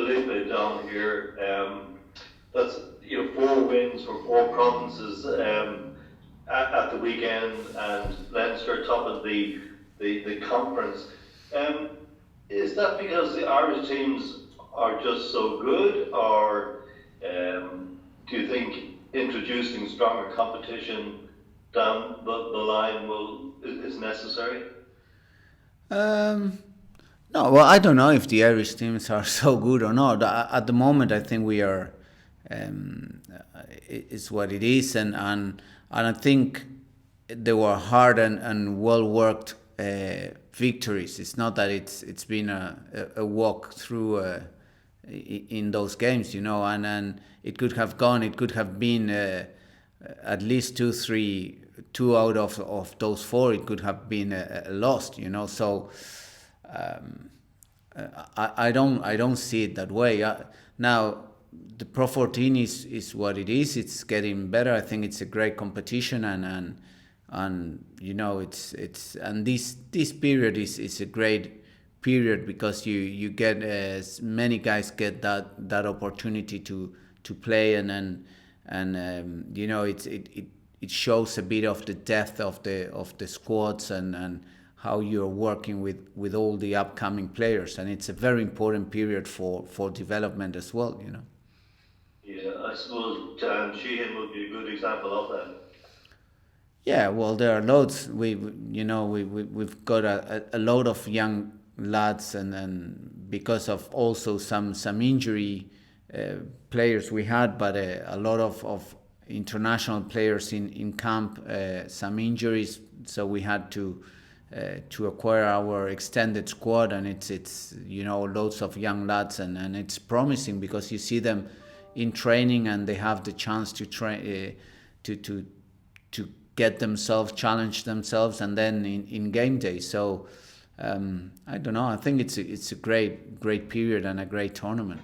Felipe down here. That's 4 wins for 4 provinces at the weekend, and Leinster top of the conference. Is that because the Irish teams are just so good, or do you think introducing stronger competition down the line is necessary? No, well, I don't know if the Irish teams are so good or not. At the moment, I think we are. It's what it is, and I think they were hard and well worked victories. It's not that it's been a walk through in those games, and it could have gone. It could have been at least two out of those four. It could have been lost, So. I don't see it that way. Now the Pro 14 is what it is. It's getting better. I think it's a great competition, and it's and this period is a great period because you get as many guys get that opportunity to play, and it shows a bit of the depth of the squads and how you're working with all the upcoming players, and it's a very important period for development as well. Yeah, I suppose Sheehan would be a good example of that. Yeah, well, there are loads. We've got a load of young lads, and because of also some injury players we had, but a lot of international players in camp, some injuries, so we had to acquire our extended squad, and it's loads of young lads, and it's promising because you see them in training and they have the chance to train to get themselves, challenge themselves, and then in game day. So I don't know. I think it's a great period and a great tournament.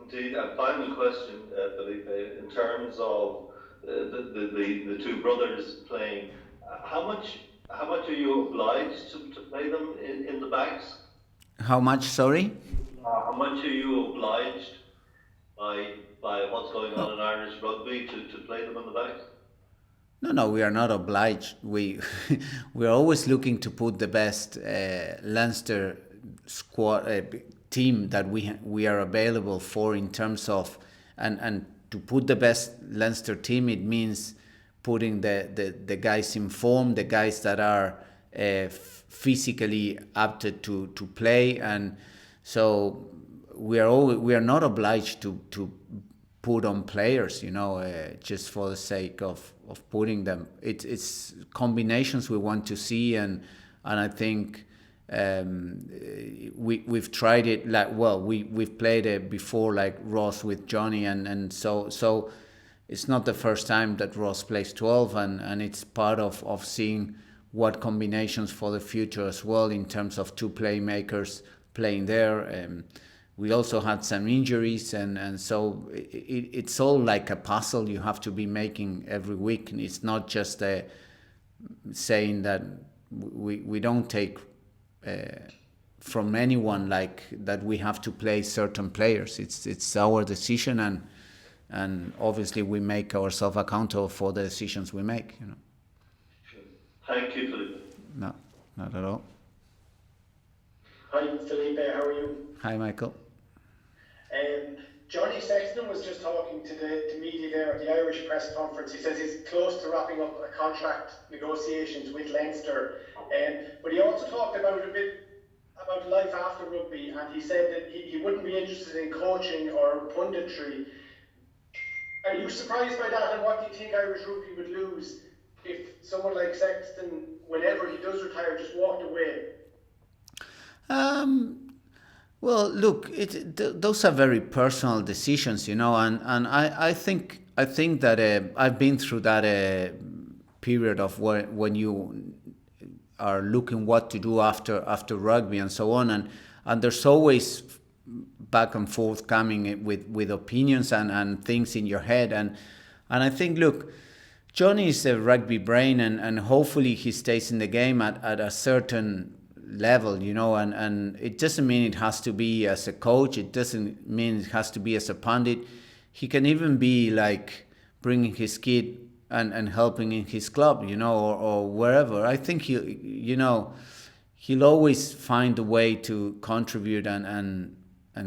Indeed. And final question, Felipe, in terms of the two brothers playing, how much are you obliged to play them in the backs? How much, sorry? How much are you obliged by what's going on in Irish rugby to play them in the backs? No, we are not obliged. We are always looking to put the best Leinster squad team that we are available for in terms of and to put the best Leinster team, it means putting the guys in form, the guys that are physically apted to play, and so we are not obliged to put on players, just for the sake of putting them. It's combinations we want to see, and I think we've tried it we've played it before, like Ross with Johnny, and so it's not the first time that Ross plays 12, and it's part of seeing what combinations for the future as well in terms of two playmakers playing there. We also had some injuries, and so it's all like a puzzle you have to be making every week. And it's not just saying that we don't take from anyone like that we have to play certain players. It's our decision, and obviously we make ourselves accountable for the decisions we make. Sure. Thank you, Felipe. No, not at all. Hi, Felipe. How are you? Hi, Michael. Johnny Sexton was just talking to media there at the Irish press conference. He says he's close to wrapping up a contract negotiations with Leinster, but he also talked about a bit about life after rugby, and he said that he wouldn't be interested in coaching or punditry. Are you surprised by that, and what do you think Irish rugby would lose if someone like Sexton, whenever he does retire, just walked away? Well, look, those are very personal decisions, and I think that I've been through that period of when you are looking what to do after rugby and so on, and there's always back and forth coming with opinions and things in your head, and I think, look, Johnny is a rugby brain, and hopefully he stays in the game at a certain level, and it doesn't mean it has to be as a coach. It doesn't mean it has to be as a pundit. He can even be like bringing his kid and helping in his club, or wherever. I think he'll always find a way to contribute and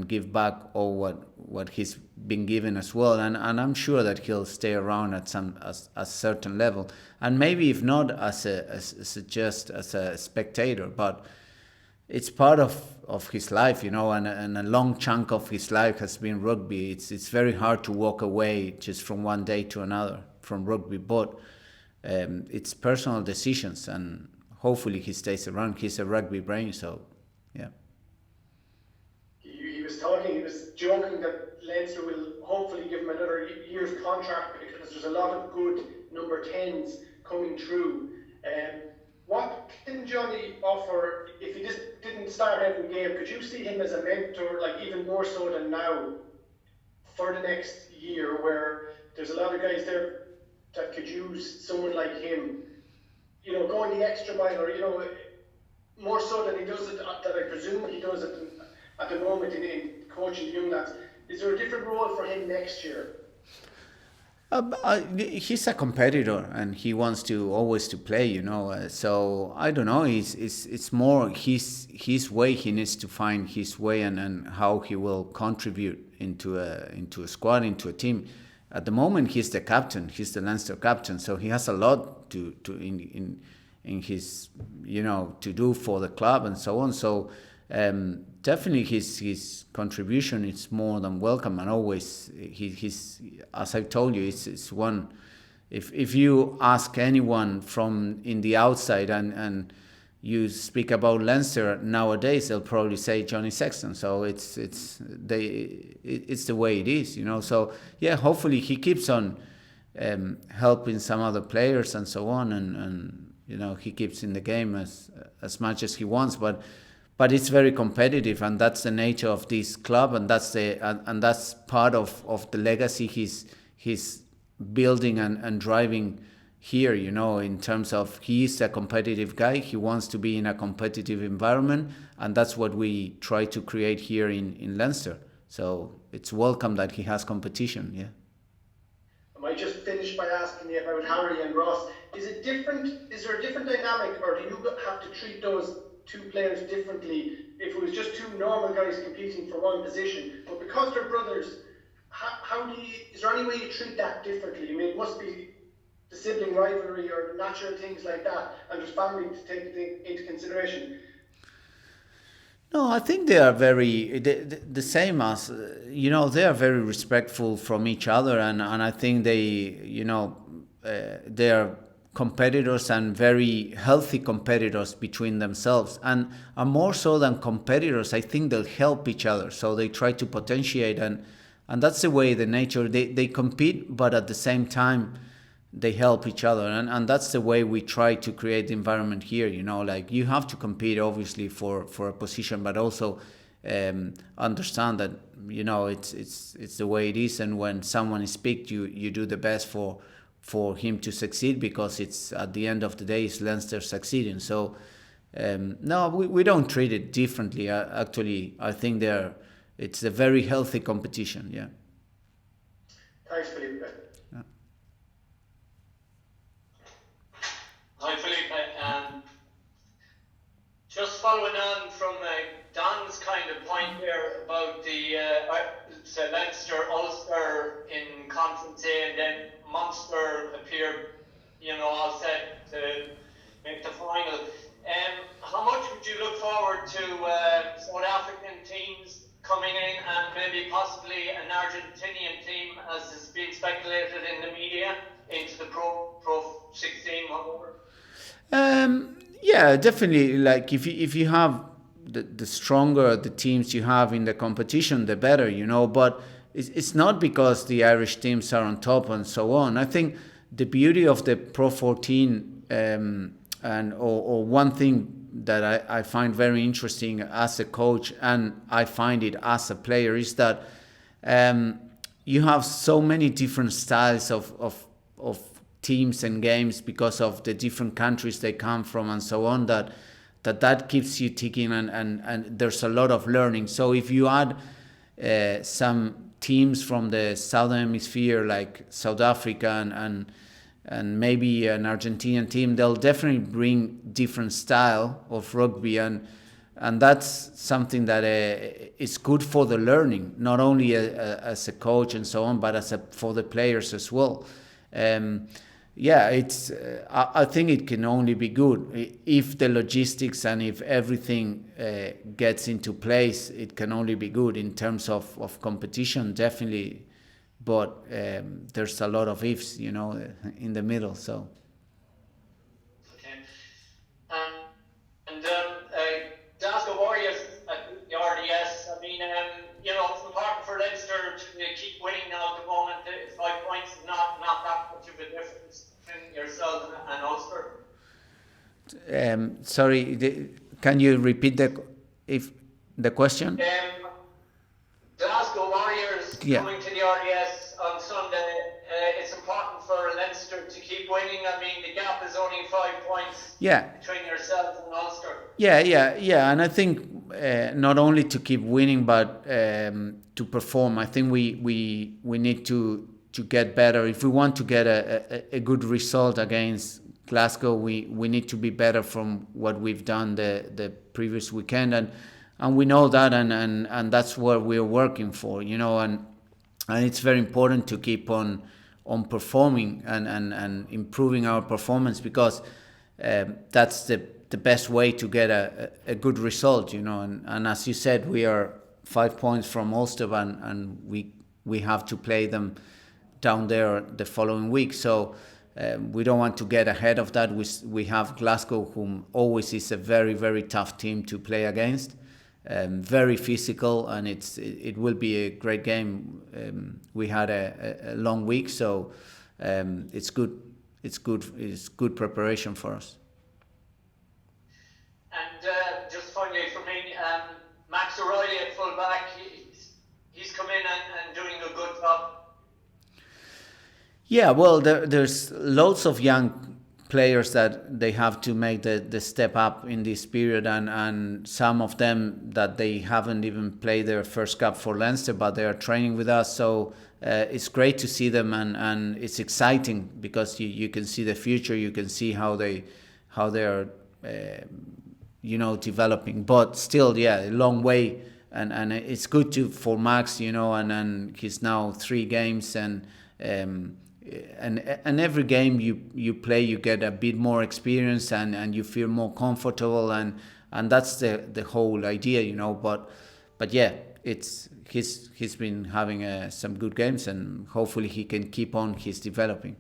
give back all what he's been given as well. And I'm sure that he'll stay around at a certain level, and maybe if not as just as a spectator, but it's part of his life, and a long chunk of his life has been rugby. It's very hard to walk away just from one day to another from rugby, but it's personal decisions, and hopefully he stays around. He's a rugby brain, so yeah. He was joking that Leinster will hopefully give him another year's contract because there's a lot of good number 10s coming through. What can Johnny offer if he just didn't start every game? Could you see him as a mentor, like even more so than now, for the next year, where there's a lot of guys there that could use someone like him, going the extra mile, or more so than he does it, that I presume he does it at the moment in coaching the young lads. Is there a different role for him next year? He's a competitor and he wants to always to play, so I don't know. It's more his way. He needs to find his way and how he will contribute into a squad, into a team. At the moment, he's the captain. He's the Leinster captain, so he has a lot to in his to do for the club and so on. So definitely his contribution is more than welcome, and always he's as I've told you, it's one. If you ask anyone from in the outside and you speak about Leinster nowadays, they'll probably say Johnny Sexton. So it's the way it is, So yeah, hopefully he keeps on helping some other players and so on, and he keeps in the game as much as he wants, but it's very competitive, and that's the nature of this club, and that's part of the legacy he's building and driving here, in terms of he's a competitive guy. He wants to be in a competitive environment, and that's what we try to create here in Leinster. So it's welcome that he has competition, yeah. I might just finish by asking you about Harry and Ross. Is there a different dynamic, or do you have to treat those two players differently if it was just two normal guys competing for one position? But because they're brothers, is there any way you treat that differently? I mean, it must be the sibling rivalry or natural things like that, and there's family to take into consideration. No, I think they are the same as, they are very respectful from each other, and I think they are competitors and very healthy competitors between themselves, and more so than competitors, I think they'll help each other. So they try to potentiate, and that's the way the nature, they compete, but at the same time they help each other, and that's the way we try to create the environment here. Like, you have to compete obviously for a position, but also understand that it's the way it is, and when someone is picked, you do the best for him to succeed, because it's at the end of the day it's Leinster succeeding. So no, we don't treat it differently. Actually, I think it's a very healthy competition. Yeah. Thanks, Felipe. Hi, Felipe. Just following on from Don's kind of point there about the Leinster, Ulster in Conference A, and then Munster appeared, all set to make the final. How much would you look forward to South African teams coming in, and maybe possibly an Argentinian team, as is being speculated in the media, into the Pro 16 whatever? Yeah, definitely. Like, if you have the stronger the teams you have in the competition, the better, But it's not because the Irish teams are on top and so on. I think the beauty of the Pro 14 or one thing that I find very interesting as a coach, and I find it as a player, is that you have so many different styles of teams and games because of the different countries they come from and so on, that that keeps you ticking, and there's a lot of learning. So if you add some teams from the southern hemisphere like South Africa and maybe an Argentinian team, they'll definitely bring different style of rugby, and that's something that is good for the learning, not only as a coach and so on, but for the players as well. It's I think it can only be good if the logistics and if everything gets into place. It can only be good in terms of competition, definitely. But there's a lot of ifs, in the middle. So. Okay. And Glasgow Warriors at the RDS. I mean, it's important for Leinster to keep winning now at the moment. 5 points is not that much of a difference between yourselves and Ulster. Sorry, can you repeat the question? Glasgow Warriors coming to the RDS on Sunday. It's important for Leinster to keep winning. I mean, the gap is only 5 points between yourselves and Ulster. Yeah, and I think not only to keep winning, but to perform. I think we need to get better. If we want to get a good result against Glasgow, we need to be better from what we've done the previous weekend, and we know that, and that's what we're working for, and it's very important to keep on performing and improving our performance, because that's the best way to get a good result, and as you said, we are 5 points from Ulster, and we have to play them down there the following week, so we don't want to get ahead of that. We have Glasgow, whom always is a very, very tough team to play against, very physical, and it will be a great game. We had a long week, so it's good. It's good preparation for us. And just finally for me, Max O'Reilly at fullback, he's come in and doing a good job. Yeah, well, there's loads of young players that they have to make the step up in this period, and some of them that they haven't even played their first cap for Leinster, but they are training with us. So it's great to see them, and it's exciting because you can see the future. You can see how they are developing. But still, a long way, and it's good for Max, and he's now 3 games, and every game you play, you get a bit more experience, and you feel more comfortable, and that's the whole idea, But yeah, he's been having some good games, and hopefully he can keep on his developing.